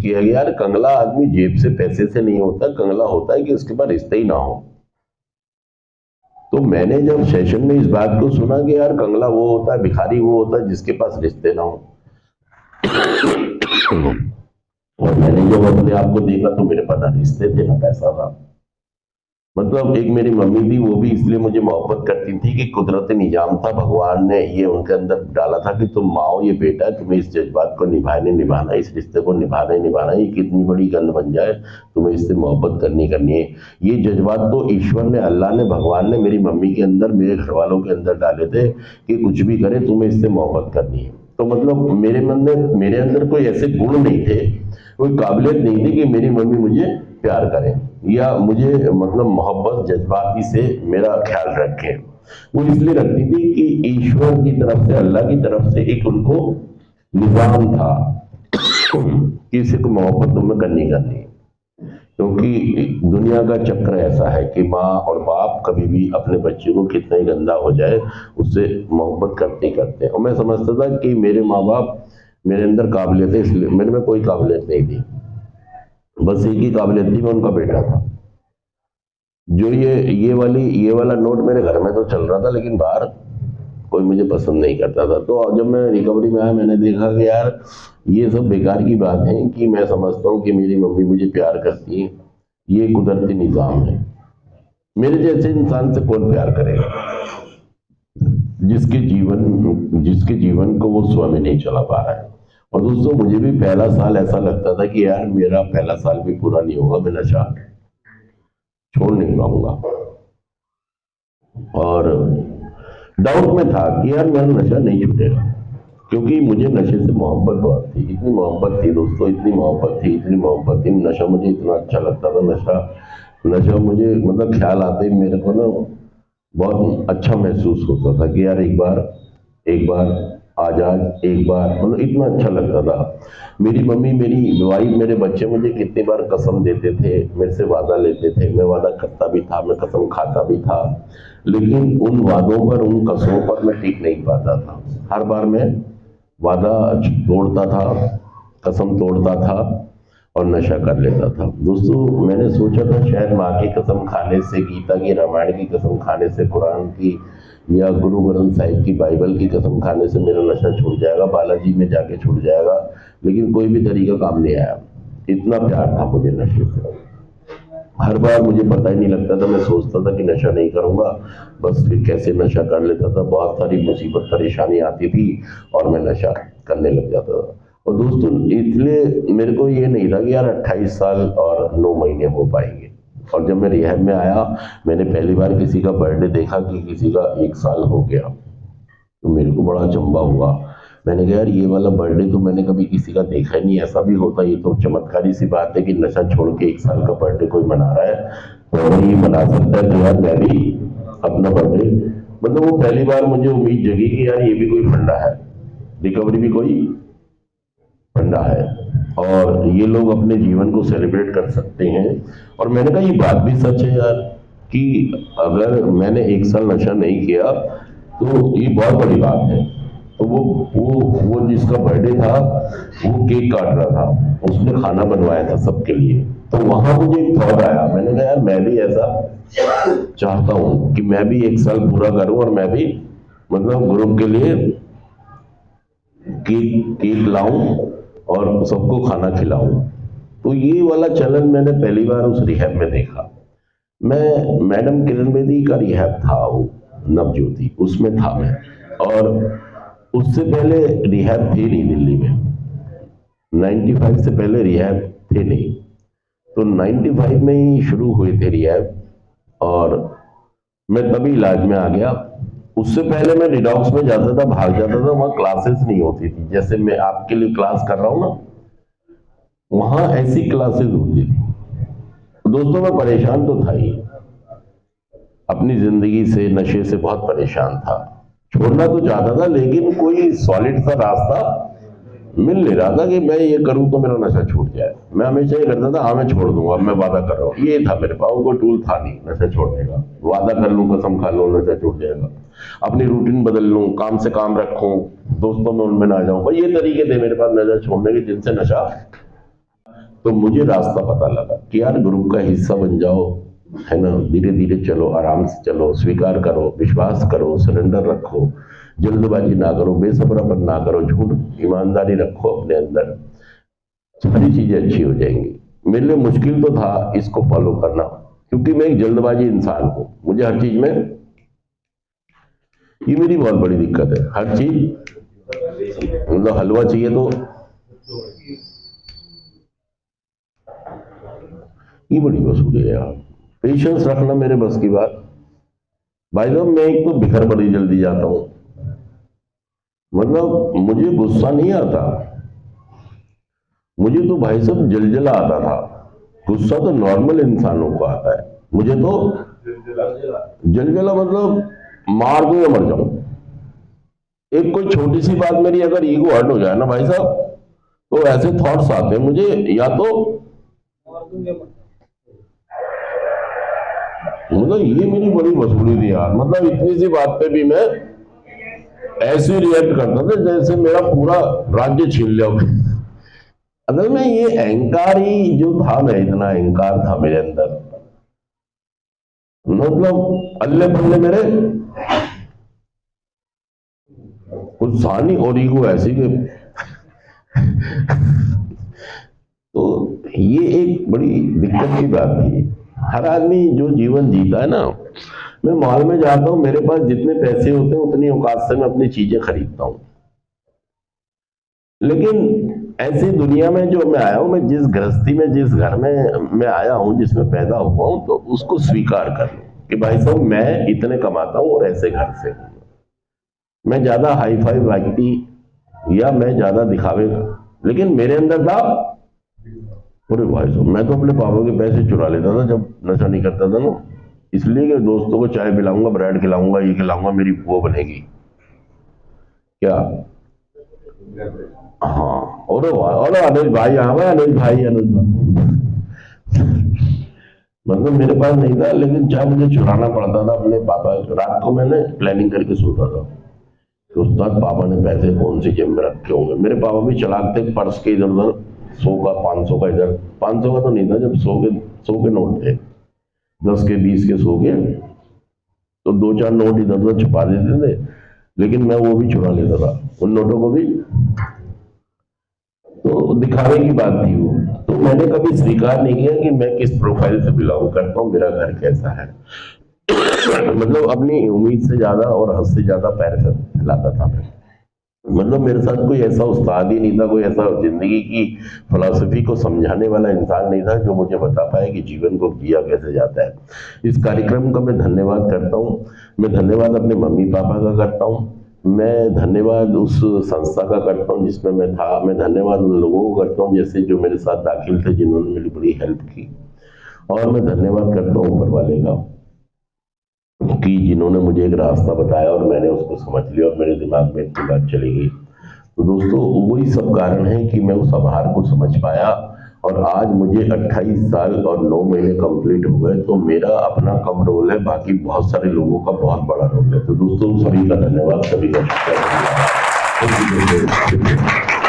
कि यार कंगला आदमी जेब से पैसे से नहीं होता, कंगला होता है कि उसके पास रिश्ते ही ना हो। तो मैंने जब सेशन में इस बात को सुना कि यार कंगला वो होता है, भिखारी वो होता है जिसके पास रिश्ते ना हो, और मैंने जब अपने आप को देखा तो मेरे पास ना रिश्ते थे ना पैसा था। मतलब एक मेरी मम्मी थी, वो भी इसलिए मुझे मोहब्बत करती थी कि कुदरती निजाम था, भगवान ने ये उनके अंदर डाला था कि तुम माओ, ये बेटा है, तुम्हें इस जज्बात को निभाना, इस रिश्ते को निभाना, ये कितनी बड़ी गंद बन जाए तुम्हें इससे मोहब्बत करनी है। ये जज्बात तो ईश्वर ने, अल्लाह ने, भगवान ने मेरी मम्मी के अंदर, मेरे घर वालों के अंदर डाले थे कि कुछ भी करे तुम्हें इससे मोहब्बत करनी है। तो मतलब मेरे मन में, मेरे अंदर कोई ऐसे गुण नहीं थे, कोई काबिलियत नहीं थी कि मेरी मम्मी मुझे प्यार करें या मुझे मतलब मोहब्बत जज्बाती से मेरा ख्याल रखें। वो इसलिए रखती थी कि ईश्वर की तरफ से, अल्लाह की तरफ से एक उनको निजाम था कि इसे को मोहब्बत तुम्हें करनी है। क्योंकि दुनिया का चक्र ऐसा है कि माँ और बाप कभी भी अपने बच्चे को कितना ही गंदा हो जाए उससे मोहब्बत करते ही करते हैं। और मैं समझता था कि मेरे माँ बाप, मेरे अंदर काबिलियत है, इसलिए मेरे में कोई काबिलियत नहीं थी, बस एक ही काबिलियत थी, मैं उनका बेटा था। जो ये वाला नोट मेरे घर में तो चल रहा था, लेकिन बाहर कोई मुझे पसंद नहीं करता था। तो जब मैं रिकवरी में आया, मैंने देखा कि यार ये सब बेकार की बात है कि मैं समझता हूँ कि मेरी मम्मी मुझे प्यार करती है, ये कुदरती निजाम है। मेरे जैसे इंसान से कौन प्यार करेगा जिसके जीवन को वो स्वयं नहीं चला पा रहा है। और दोस्तों, मुझे भी पहला साल ऐसा लगता था कि यार मेरा पहला साल भी पूरा नहीं होगा, मैं नशा छोड़ नहीं पाऊंगा। और डाउट में था कि यार मेरा नशा नहीं छूटेगा, क्योंकि मुझे नशे से मोहब्बत बहुत थी। इतनी मोहब्बत थी दोस्तों, इतनी मोहब्बत थी, नशा मुझे इतना अच्छा लगता था। नशा मुझे मतलब ख्याल आते ही मेरे को ना बहुत अच्छा महसूस होता था कि यार एक बार आजाद, एक बार, मतलब इतना अच्छा लगता था। मेरी मम्मी, मेरी वाइफ, मेरे बच्चे मुझे कितनी बार कसम देते थे, मेरे से वादा लेते थे, मैं वादा करता भी था, मैं कसम खाता भी था, लेकिन उन वादों पर, उन कसमों पर मैं टिक नहीं पाता था। हर बार मैं वादा तोड़ता था, कसम तोड़ता था और नशा कर लेता था। दोस्तों, मैंने सोचा था शायद माँ की कसम खाने से, गीता की, रामायण की कसम खाने से, कुरान की या गुरु ग्रंथ साहिब की, बाइबल की कसम खाने से मेरा नशा छूट जाएगा, बालाजी में जाके छूट जाएगा, लेकिन कोई भी तरीका काम नहीं आया। इतना प्यार था मुझे नशे से। हर बार मुझे पता ही नहीं लगता था, मैं सोचता था कि नशा नहीं करूंगा, बस फिर कैसे नशा कर लेता था। बहुत सारी मुसीबत परेशानी आती थी और मैं नशा करने लग जाता था। और दोस्तों, इसलिए मेरे को ये नहीं था कि यार 28 साल और 9 महीने हो पाएंगे। और जब मैं रिहैब में आया, मैंने पहली बार किसी का बर्थडे देखा कि किसी का 1 साल हो गया, तो मेरे को बड़ा अचंभा हुआ। मैंने कहा यार ये वाला बर्थडे तो मैंने कभी किसी का देखा ही नहीं, ऐसा भी होता, ये तो चमत्कारी सी बात है कि नशा छोड़ के 1 साल का बर्थडे कोई मना रहा है, तो अगर ये मना सकता है तो यार मैं भी अपना बर्थडे, मतलब वो पहली बार मुझे उम्मीद जगी कि यार ये भी कोई फंडा है, रिकवरी भी कोई फंडा है और ये लोग अपने जीवन को सेलिब्रेट कर सकते हैं। और मैंने कहा ये बात भी सच है यार, कि अगर मैंने 1 साल नशा नहीं किया तो ये बहुत बड़ी बात है। तो वो जिसका बर्थडे था वो केक काट रहा था, उसने खाना बनवाया था सबके लिए। तो वहां मुझे एक थॉट आया, मैंने कहा यार मैं भी ऐसा चाहता हूं कि मैं भी 1 साल पूरा करूं और मैं भी मतलब ग्रुप के लिए केक केक लाऊं और सबको खाना खिलाऊं। तो ये वाला चलन मैंने पहली बार उस रिहैब में देखा। मैं मैडम किरण बेदी का रिहैब था, वो नवज्योति, उसमें था मैं, और उससे पहले रिहैब थे नहीं दिल्ली में, 95 से पहले रिहैब थे नहीं। तो 95 में ही शुरू हुए थे रिहैब और मैं तभी इलाज में आ गया। उससे पहले मैं डिडॉक्स में जाता था, भाग जाता था, वहां क्लासेस नहीं होती थी, जैसे मैं आपके लिए क्लास कर रहा हूं ना, वहां ऐसी क्लासेस होती थी। तो दोस्तों, मैं परेशान तो था ही, अपनी जिंदगी से, नशे से बहुत परेशान था, छोड़ना तो चाहता था लेकिन कोई सॉलिड सा रास्ता मिल नहीं रहा था कि मैं ये करूं तो मेरा नशा छूट जाए। मैं हमेशा ये करता था, हाँ मैं छोड़ दूंगा, मैं वादा कर रहा हूं, ये था मेरे पास, कोई टूल था नहीं नशा छोड़ने का। वादा कर लूं, कसम खा लूं, नशा छूट जाएगा, अपनी रूटीन बदल लूं, काम से काम रखूं, दोस्तों में उनमें ना जाऊं, भाई ये तरीके थे मेरे पास नशा छोड़ने के जिनसे नशा तो मुझे रास्ता पता लगा कि यार ग्रुप का हिस्सा बन जाओ, है ना, धीरे धीरे चलो, आराम से चलो, स्वीकार करो, विश्वास करो, सरेंडर रखो, जल्दबाजी ना करो, बेसब्रापन ना करो, झूठ ईमानदारी रखो अपने अंदर, सारी चीजें अच्छी हो जाएंगी। मेरे लिए मुश्किल तो था इसको फॉलो करना, क्योंकि मैं एक जल्दबाजी इंसान हूं। मुझे हर चीज में, ये मेरी बहुत बड़ी दिक्कत है, हर चीज मतलब हलवा चाहिए तो ये बड़ी वसूली है यार। पेशेंस रखना मेरे बस की बात। भाई साहब मैं एक तो बिखर बड़ी जल्दी जाता हूं, मतलब मुझे गुस्सा नहीं आता, मुझे तो भाई साहब जलजला आता था। गुस्सा तो नॉर्मल इंसानों को आता है, मुझे तो जलजला मतलब मार दूं या मर जाऊं। एक कोई छोटी सी बात मेरी अगर ईगो हर्ट हो जाए ना भाई साहब, तो ऐसे थॉट्स आते हैं मुझे, या तो मतलब ये मेरी बड़ी वसूली थी यार। मतलब इतनी सी बात पे भी मैं ऐसे रिएक्ट करता था जैसे मेरा पूरा राज्य छीन लिया। असल में ये अहंकार ही जो था, मैं इतना अहंकार था मेरे अंदर, मतलब अल्ले पल्ले मेरे कुछ सानी और ईगो ऐसी कि तो ये एक बड़ी दिक्कत की बात थी। हर आदमी जो जीवन जीता है ना, मैं मॉल में जाता हूं, मेरे पास जितने पैसे होते हैं उतनी औकात से मैं अपनी चीजें खरीदता हूं, लेकिन ऐसी दुनिया में जो मैं आया हूं, मैं जिस गृहस्थी में, जिस घर में मैं आया हूं, जिसमें पैदा हुआ हूं, तो उसको स्वीकार कर लूं कि भाई साहब मैं इतने कमाता हूं और ऐसे घर से हूं। मैं ज्यादा हाई फाई व्यक्ति या मैं ज्यादा दिखावे, लेकिन मेरे अंदर था, अरे भाई साहब मैं तो अपने पापा के पैसे चुरा लेता था जब नशा नहीं करता था ना, इसलिए कि दोस्तों को चाय पिलाऊंगा, ब्रेड खिलाऊंगा, ये खिलाऊंगा, मेरी वो बनेगी क्या। हाँ, और अनुज भाई, हाँ भाई अनुज भाई, अनुज भाई मतलब मेरे पास नहीं था, लेकिन चाहे मुझे चुराना पड़ता था अपने पापा। रात को मैंने प्लानिंग करके सोता था कि उस्ताद पापा ने पैसे कौन सी जेब में रखे होंगे। मेरे पापा भी चालाक थे, पर्स के इधर उधर 100 का 500 का, इधर 500 का तो नहीं था, जब 100 के नोट थे, 10 के 20 के 100 के, तो 2-4 नोट इधर उधर छुपा देते थे, लेकिन मैं वो भी चुरा लेता था, उन नोटों को भी। तो दिखावे की बात थी वो। तो मैंने कभी स्वीकार नहीं किया कि मैं किस प्रोफाइल से बिलोंग करता हूँ, मेरा घर कैसा है। मतलब अपनी उम्मीद से ज्यादा और हद से ज्यादा पैर फैलाता था मैं। मतलब मेरे साथ कोई ऐसा उस्ताद ही नहीं था, कोई ऐसा जिंदगी की फिलॉसफी को समझाने वाला इंसान नहीं था जो मुझे बता पाए कि जीवन को जिया कैसे जाता है। इस कार्यक्रम का मैं धन्यवाद करता हूँ। मैं धन्यवाद अपने मम्मी पापा का करता हूँ, मैं धन्यवाद उस संस्था का करता हूँ जिसमें मैं था, मैं धन्यवाद उन लोगों को करता हूँ जैसे जो मेरे साथ दाखिल थे, जिन्होंने मेरी बड़ी हेल्प की, और मैं धन्यवाद करता हूँ ऊपर वाले का कि जिन्होंने मुझे एक रास्ता बताया और मैंने उसको समझ लिया और मेरे दिमाग में इतनी बात चली गई। तो दोस्तों वही सब कारण है कि मैं उस आभार को समझ पाया, और आज मुझे 28 साल और 9 महीने कंप्लीट हो गए। तो मेरा अपना कम रोल है, बाकी बहुत सारे लोगों का बहुत बड़ा रोल है। तो दोस्तों सभी का धन्यवाद, सभी का शुक्रिया।